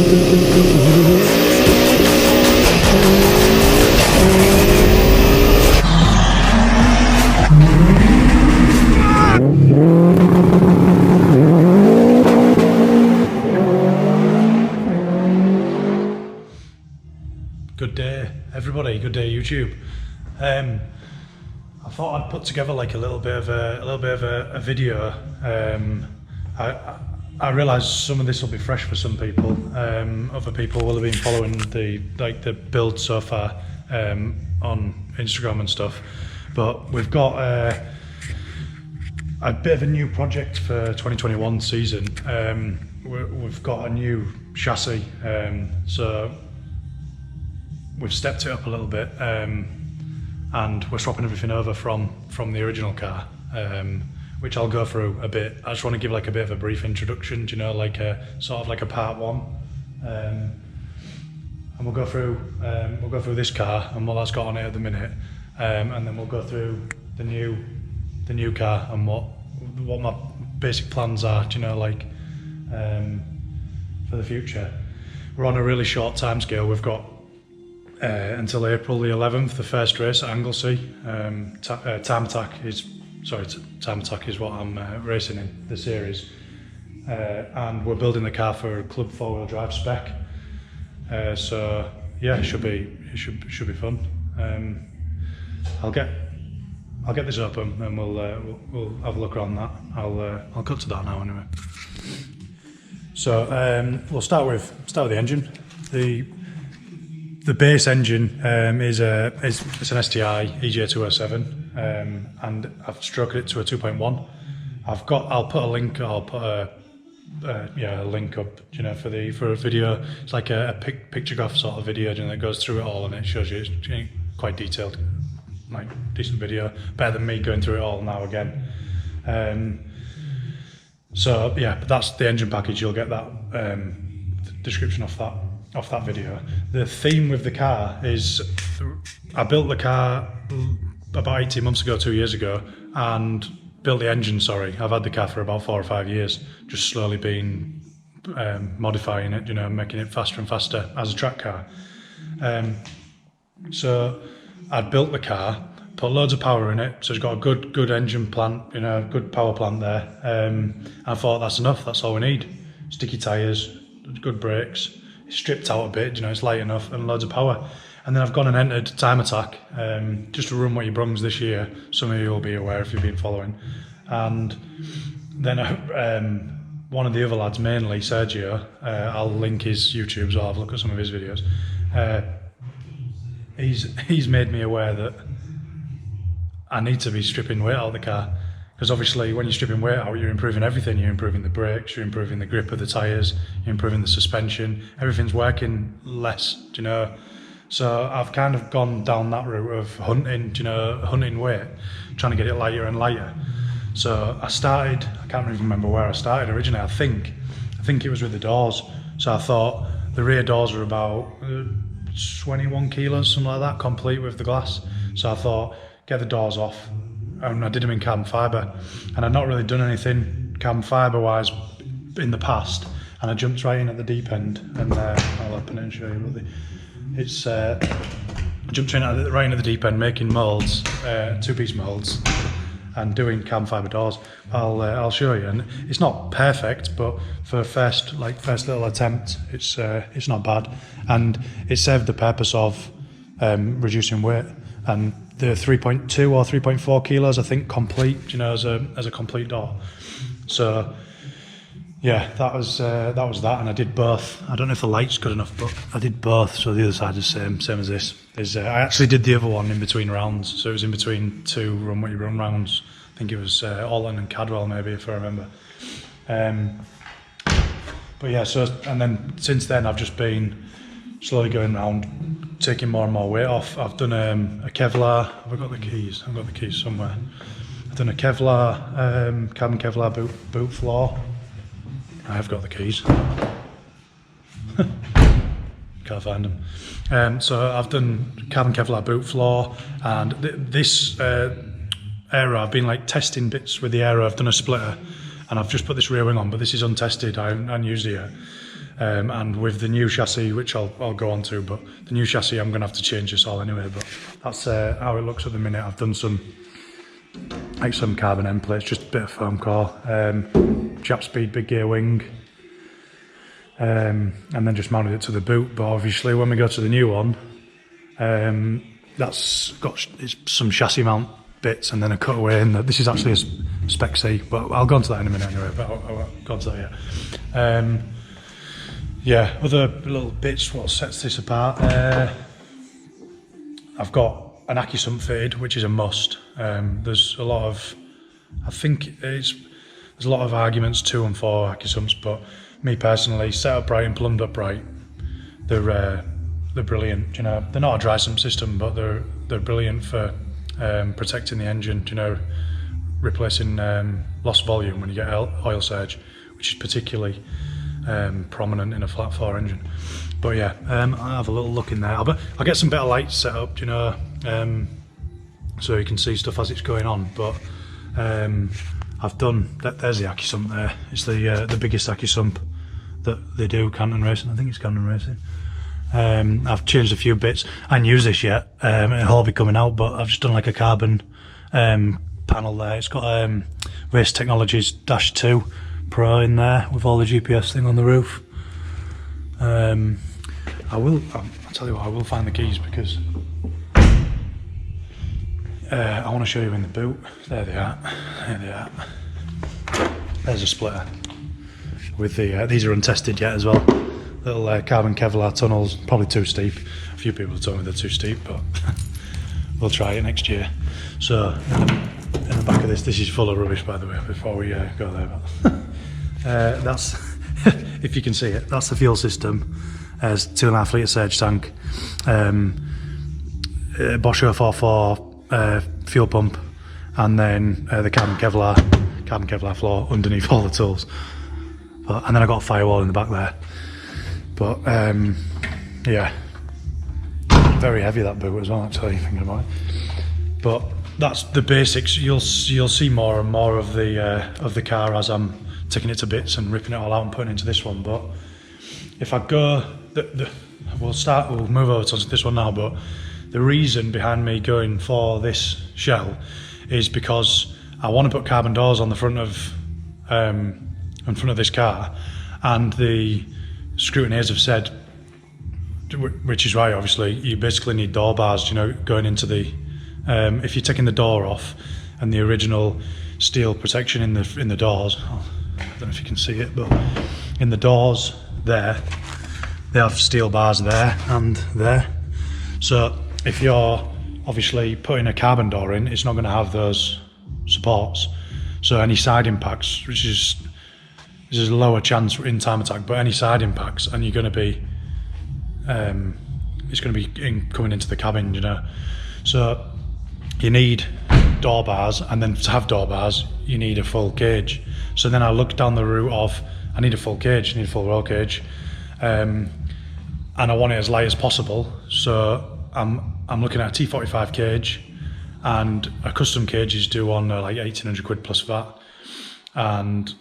Good day, everybody. Good day, YouTube. I thought I'd put together like a little bit of a video. I realise some of this will be fresh for some people. Other people will have been following the build so far on Instagram and stuff. But we've got a bit of a new project for 2021 season. We've got a new chassis, so we've stepped it up a little bit, and we're swapping everything over from the original car, which I'll go through a bit. I just want to give like a bit of a brief introduction, you know, like a sort of like a part one, and we'll go through this car and what that's got on it at the minute, and then we'll go through the new car and what my basic plans are, you know, like for the future. We're on a really short time scale. We've got until April the 11th, the first race at Anglesey. Time Attack is what I'm racing in the series, and we're building the car for Club 4-wheel drive Spec. So yeah, it should be fun. I'll get this open and we'll have a look around that. I'll cut to that now anyway. So we'll start with the engine. The base engine is an STI EJ207, and I've stroked it to a 2.1. I'll put a link up, you know, for a video. It's like a picture graph sort of video, you know, that goes through it all and it shows you. It's quite detailed, like decent video, better than me going through it all now again. So yeah, but that's the engine package. You'll get that description off that video. The theme with the car is, I built the car about 18 months ago, 2 years ago, and built the engine, sorry. I've had the car for about 4 or 5 years, just slowly been modifying it, you know, making it faster and faster as a track car. So I'd built the car, put loads of power in it, so it's got a good engine plant, you know, good power plant there. I thought that's enough, that's all we need. Sticky tyres, good brakes. Stripped out a bit, you know, it's light enough, and loads of power. And then I've gone and entered Time Attack, just to run what you brungs this year. Some of you will be aware if you've been following. And then one of the other lads, mainly Sergio, I'll link his YouTube, so I'll have a look at some of his videos. He's made me aware that I need to be stripping weight out of the car. Because obviously when you're stripping weight out, you're improving everything. You're improving the brakes, you're improving the grip of the tyres, you're improving the suspension. Everything's working less, you know. So I've kind of gone down that route of hunting, you know, hunting weight, trying to get it lighter and lighter. So I can't even remember where I started originally. I think it was with the doors. So I thought the rear doors were about 21 kilos, something like that, complete with the glass. So I thought, get the doors off. And I did them in carbon fibre, and I'd not really done anything carbon fibre wise in the past, and I jumped right in at the deep end, and I'll open it and show you. I jumped right in at the deep end, making moulds, 2-piece moulds, and doing carbon fibre doors. I'll show you, and it's not perfect, but for first little attempt, it's not bad, and it served the purpose of reducing weight. And the 3.2 or 3.4 kilos, I think, complete, you know, as a complete door. So yeah, that was that, and I did both. I don't know if the light's good enough, but I did both. So the other side is same as this. I actually did the other one in between rounds, so it was in between 2 run what you run rounds. I think it was Alton and Cadwell, maybe, if I remember. But yeah, so, and then since then I've just been slowly going around, taking more and more weight off. I've done a Kevlar. Have I got the keys? I've got the keys somewhere. I've done a Kevlar, carbon Kevlar boot floor. I have got the keys. Can't find them. So I've done carbon Kevlar boot floor, and this aero, I've been like testing bits with the aero. I've done a splitter, and I've just put this rear wing on, but this is untested. I haven't used it yet. And with the new chassis, which I'll go on to, but the new chassis, I'm going to have to change this all anyway. But that's how it looks at the minute. I've done some carbon end plates, just a bit of foam core, Jap speed big gear wing, and then just mounted it to the boot. But obviously, when we go to the new one, that's got some chassis mount bits and then a cutaway. And this is actually a Spec C, but I'll go on to that in a minute anyway. But I won't go on to that yet. Yeah, other little bits, what sets this apart. I've got an AccuSump fitted, which is a must. There's a lot of, there's a lot of arguments to and for AccuSumps, but me personally, set up right and plumbed up right, they're brilliant. You know, they're not a dry sump system, but they're brilliant for protecting the engine. You know, replacing lost volume when you get oil surge, which is particularly prominent in a flat 4 engine. But yeah, I'll have a little look in there. I'll get some better lights set up, you know, so you can see stuff as it's going on. But I've done there's the AccuSump there. It's the biggest AccuSump that they do, Canton Racing. I think it's Canton Racing. I've changed a few bits. I haven't used this yet. It'll all be coming out, but I've just done like a carbon panel there. It's got Race Technologies -2 Pro in there with all the GPS thing on the roof. I'll tell you what, I will find the keys because I want to show you in the boot. There they are. There they are. There's a splitter with the these are untested yet as well. Little carbon Kevlar tunnels, probably too steep. A few people have told me they're too steep, but we'll try it next year. So in the back of this is full of rubbish, by the way, before we go there. But that's if you can see it, that's the fuel system. There's 2.5 litre surge tank, Bosch 044 fuel pump, and then the carbon Kevlar floor underneath all the tools. And then I got a firewall in the back there. But yeah, very heavy that boot as well, actually, thinking about it. But that's the basics. You'll see more and more of the car as I'm taking it to bits and ripping it all out and putting it into this one. But if I go, we'll move over to this one now. But the reason behind me going for this shell is because I want to put carbon doors on the front of this car, and the scrutineers have said, which is right, obviously, you basically need door bars, you know, going into the if you're taking the door off and the original steel protection in the doors, I don't know if you can see it, but in the doors there, they have steel bars there and there. So if you're obviously putting a carbon door in, it's not going to have those supports. So any side impacts, which is there's a lower chance in time attack, but any side impacts, and you're going to be it's going to be coming into the cabin, you know. So you need door bars, and then to have door bars you need a full cage. So then I looked down the route of I need a full cage, I need a full roll cage, and I want it as light as possible. So I'm looking at a T45 cage, and a custom cage is due on like 1,800 quid plus VAT, and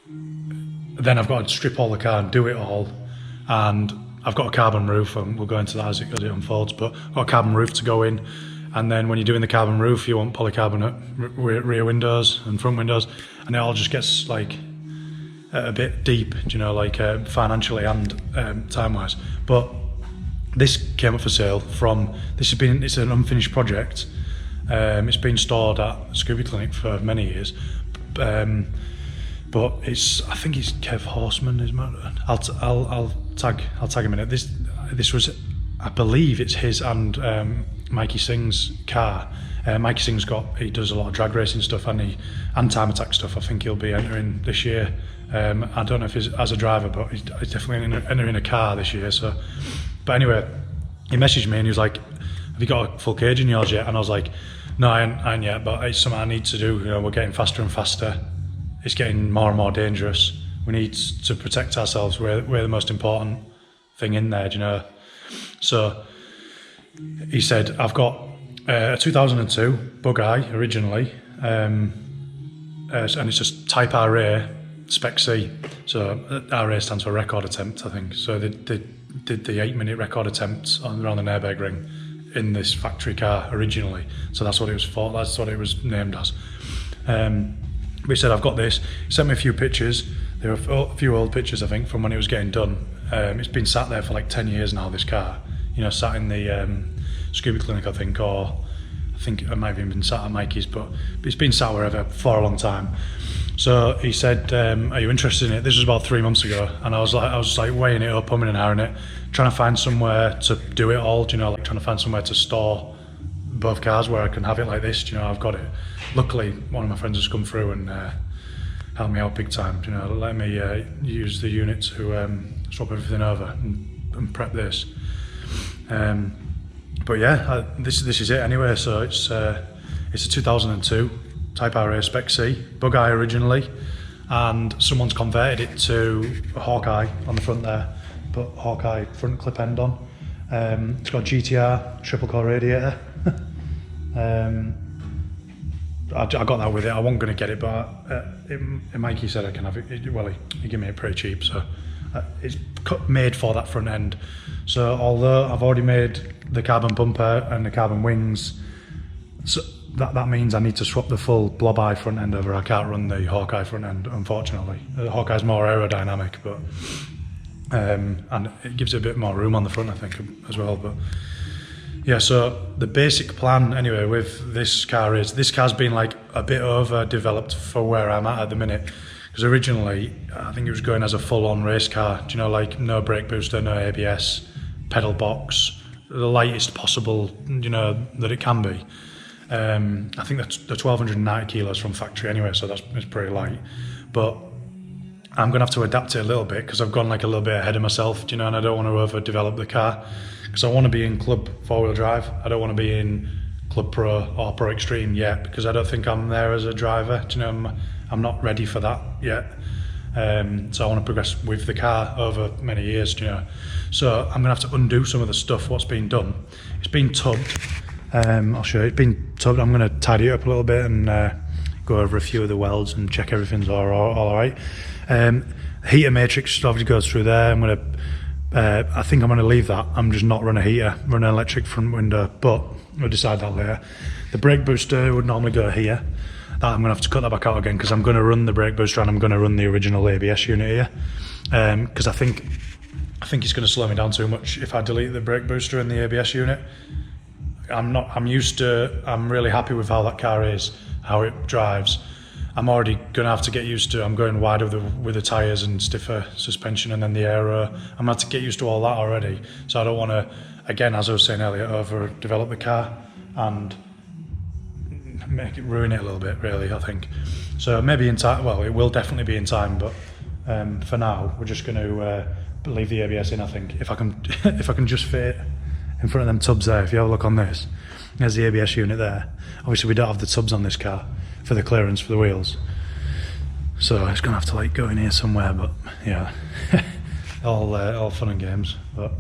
then I've got to strip all the car and do it all, and I've got a carbon roof, and we'll go into that as it unfolds, but I've got a carbon roof to go in. And then when you're doing the carbon roof, you want polycarbonate rear windows and front windows, and it all just gets like a bit deep, you know, like financially and time-wise. But this came up for sale it's an unfinished project. It's been stored at Scooby Clinic for many years. But I think it's Kev Horseman. I'll tag him in it. This was, I believe it's his and Mikey Singh's car. Mikey Singh's he does a lot of drag racing stuff and time attack stuff. I think he'll be entering this year. I don't know if he's as a driver, but he's definitely entering a car this year. So, but anyway, he messaged me and he was like, "Have you got a full cage in yours yet?" And I was like, "No, I ain't yet, but it's something I need to do. You know, we're getting faster and faster. It's getting more and more dangerous. We need to protect ourselves. We're the most important thing in there, do you know?" So he said, "I've got a 2002 Bug Eye originally, and it's just Type RA Spec C. So RA stands for record attempt, I think. So they did the 8-minute record attempt around the Nürburgring in this factory car originally. So that's what it was for. That's what it was named as. But he said, I've got this. He sent me a few pictures. There were a few old pictures, I think, from when it was getting done. It's been sat there for like 10 years now, this car. You know, sat in the Scuba Clinic, I think, or I think it might have even been sat at Mikey's, but it's been sat wherever for a long time. So he said, are you interested in it? This was about 3 months ago, and I was like weighing it up, humming and hawing it, trying to find somewhere to do it all, you know, like trying to find somewhere to store both cars where I can have it like this, you know. I've got it. Luckily, one of my friends has come through and helped me out big time, you know, let me use the unit to swap everything over and prep this. But yeah, this is it anyway. So it's a 2002 Type RA Spec C, Bug Eye originally, and someone's converted it to a Hawkeye on the front there, put Hawkeye front clip end on. It's got GTR triple core radiator. I got that with it. I wasn't going to get it, but Mikey said I can have it. Well, he gave me it pretty cheap, so it's made for that front end. So although I've already made the carbon bumper and the carbon wings, so that means I need to swap the full blob eye front end over. I can't run the Hawkeye front end, unfortunately. The Hawkeye's more aerodynamic, but and it gives it a bit more room on the front, I think, as well. But yeah, so the basic plan anyway with this car is, this car's been like a bit overdeveloped for where I'm at the minute, because originally I think it was going as a full-on race car, do you know, like no brake booster, no ABS, pedal box, the lightest possible, you know, that it can be. I think that's the 1290 kilos from factory anyway, so it's pretty light, but I'm gonna have to adapt it a little bit because I've gone like a little bit ahead of myself, you know, and I don't want to overdevelop the car, because I want to be in Club 4-wheel drive. I don't want to be in Club Pro or Pro Extreme yet, because I don't think I'm there as a driver, do you know, I'm not ready for that yet. So I want to progress with the car over many years, you know. So I'm gonna have to undo some of the stuff what's been done. It's been tubbed. I'll show you. It's been tubbed. I'm gonna tidy it up a little bit and go over a few of the welds and check everything's all right. Heater matrix obviously goes through there. I think I'm gonna leave that. I'm just not run a heater, run an electric front window, but we'll decide that later. The brake booster would normally go here. That I'm gonna have to cut that back out again, because I'm gonna run the brake booster and I'm gonna run the original ABS unit here, because I think it's gonna slow me down too much if I delete the brake booster and the ABS unit. I'm really happy with how that car is, how it drives. I'm already gonna have to get used to, I'm going wider with the tyres and stiffer suspension, and then the aero. I'm gonna have to get used to all that already. So I don't wanna, again, as I was saying earlier, overdevelop the car and ruin it a little bit, really, I think. So maybe in time, well, it will definitely be in time, but for now, we're just gonna leave the ABS in, I think. If I can just fit it in front of them tubs there. If you have a look on this, there's the ABS unit there. Obviously we don't have the tubs on this car for the clearance for the wheels, so it's gonna have to like go in here somewhere, but yeah. all fun and games. But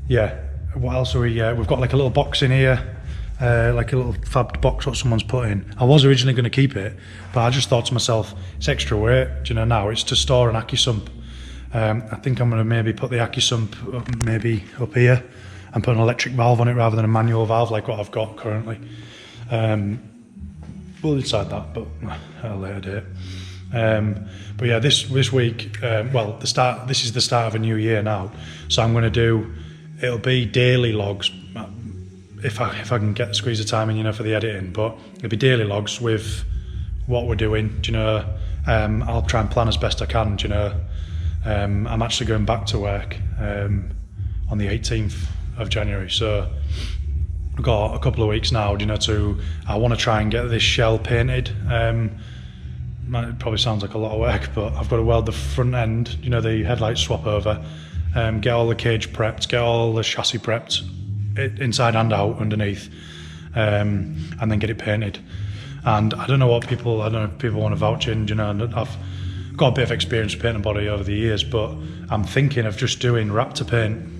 yeah, what else are we've got like a little box in here, like a little fabbed box what someone's put in. I was originally going to keep it, but I just thought to myself, it's extra weight, do you know, now it's to store an accu sump. I think I'm going to maybe put the accu sump maybe up here and put an electric valve on it rather than a manual valve like what I've got currently. We'll decide that, but at a later date. But yeah, this week, well, this is the start of a new year now, so I'm going to it'll be daily logs if I can get the squeeze of time in, you know, for the editing, but it'll be daily logs with what we're doing, do you know. I'll try and plan as best I can, do you know. I'm actually going back to work on the 18th of January, so I've got a couple of weeks now, you know, I want to try and get this shell painted. It probably sounds like a lot of work, but I've got to weld the front end, you know, the headlights swap over, get all the cage prepped, get all the chassis prepped, inside and out underneath, and then get it painted. And I don't know if people want to vouch in, you know, and I've got a bit of experience painting body over the years, but I'm thinking of just doing Raptor paint.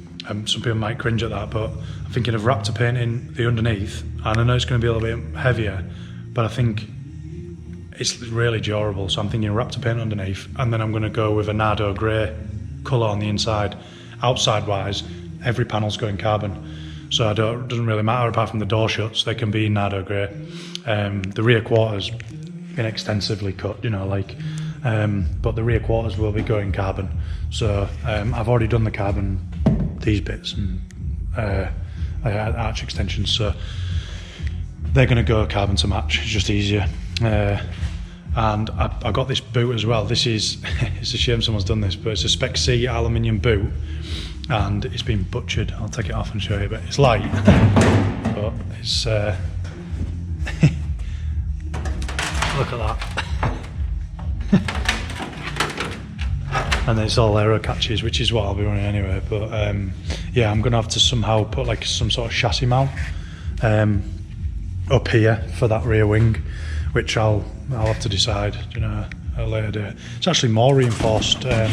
Some people might cringe at that, but I'm thinking of Raptor painting the underneath, and I know it's going to be a little bit heavier, but I think it's really durable. So I'm thinking Raptor paint underneath, and then I'm going to go with a Nardo grey colour on the inside. Outside wise, every panel's going carbon. So it doesn't really matter apart from the door shuts, they can be Nardo grey. The rear quarters been extensively cut, you know, like, but the rear quarters will be going carbon. So I've already done the carbon, these bits, and arch extensions, so they're going to go carbon to match. It's just easier. And I got this boot as well. This is, it's a shame someone's done this, but it's a Spec C aluminium boot, and it's been butchered. I'll take it off and show you, but it's light, but it's look at that. And it's all aero catches, which is what I'll be running anyway, but yeah, I'm gonna have to somehow put like some sort of chassis mount up here for that rear wing, which I'll have to decide, you know, at a later date. It's actually more reinforced, than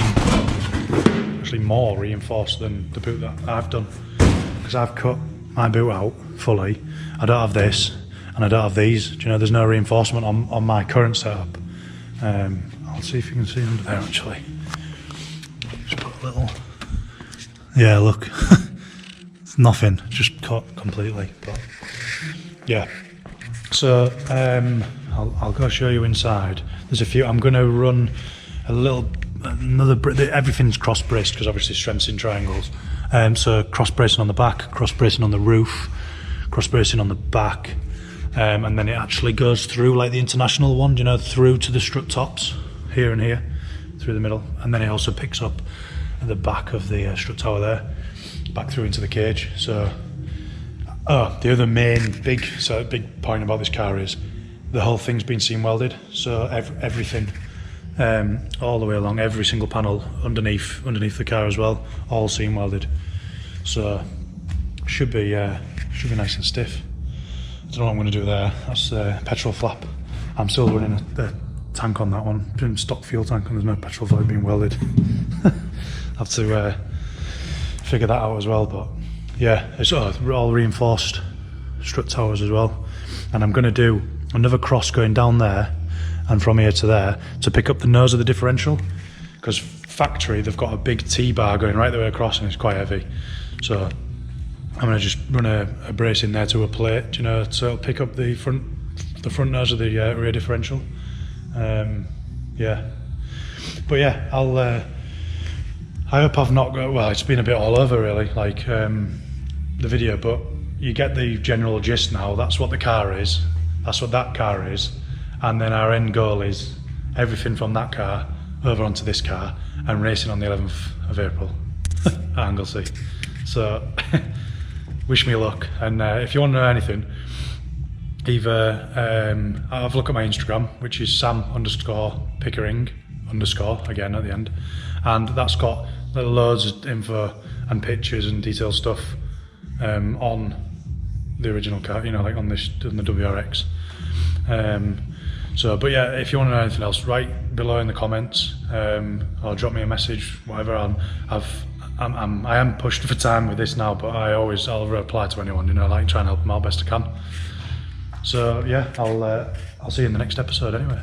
the boot that I've done, because I've cut my boot out fully. I don't have this, and I don't have these. Do you know, there's no reinforcement on my current setup. I'll see if you can see under there actually. Just put a little, yeah, look. It's nothing, just cut completely, but yeah. So I'll go show you inside. There's a few. I'm going to run everything's cross braced because obviously strengths in triangles. So cross bracing on the back, cross bracing on the roof, cross bracing on the back, and then it actually goes through like the international one, you know, through to the strut tops here and here, through the middle, and then it also picks up at the back of the strut tower there, back through into the cage. So the other big point about this car is the whole thing's been seam welded. So everything, all the way along, every single panel underneath the car as well, all seam welded. So should be nice and stiff. I don't know what I'm going to do there. That's the petrol flap. I'm still running the tank on that one. Been stock fuel tank, and there's no petrol flap being welded. Have to figure that out as well. But yeah, it's all reinforced strut towers as well. And I'm going to do another cross going down there and from here to there to pick up the nose of the differential, because factory they've got a big T-bar going right the way across and it's quite heavy. So I'm going to just run a brace in there to a plate, you know, so it'll pick up the front nose of the rear differential. Yeah, but yeah, I hope I've not got, well, it's been a bit all over really, like the video, but you get the general gist now. That's what the car is, that's what that car is, and then our end goal is everything from that car over onto this car and racing on the 11th of April at Anglesey. So wish me luck, and if you want to know anything, either have a look at my Instagram, which is Sam_Pickering_ again at the end, and that's got loads of info and pictures and detailed stuff on the original car, you know, like on the WRX. So, but yeah, if you want to know anything else, write below in the comments, or drop me a message, whatever. I am pushed for time with this now, but I'll reply to anyone, you know, like try and help them out best I can. So yeah, I'll see you in the next episode anyway.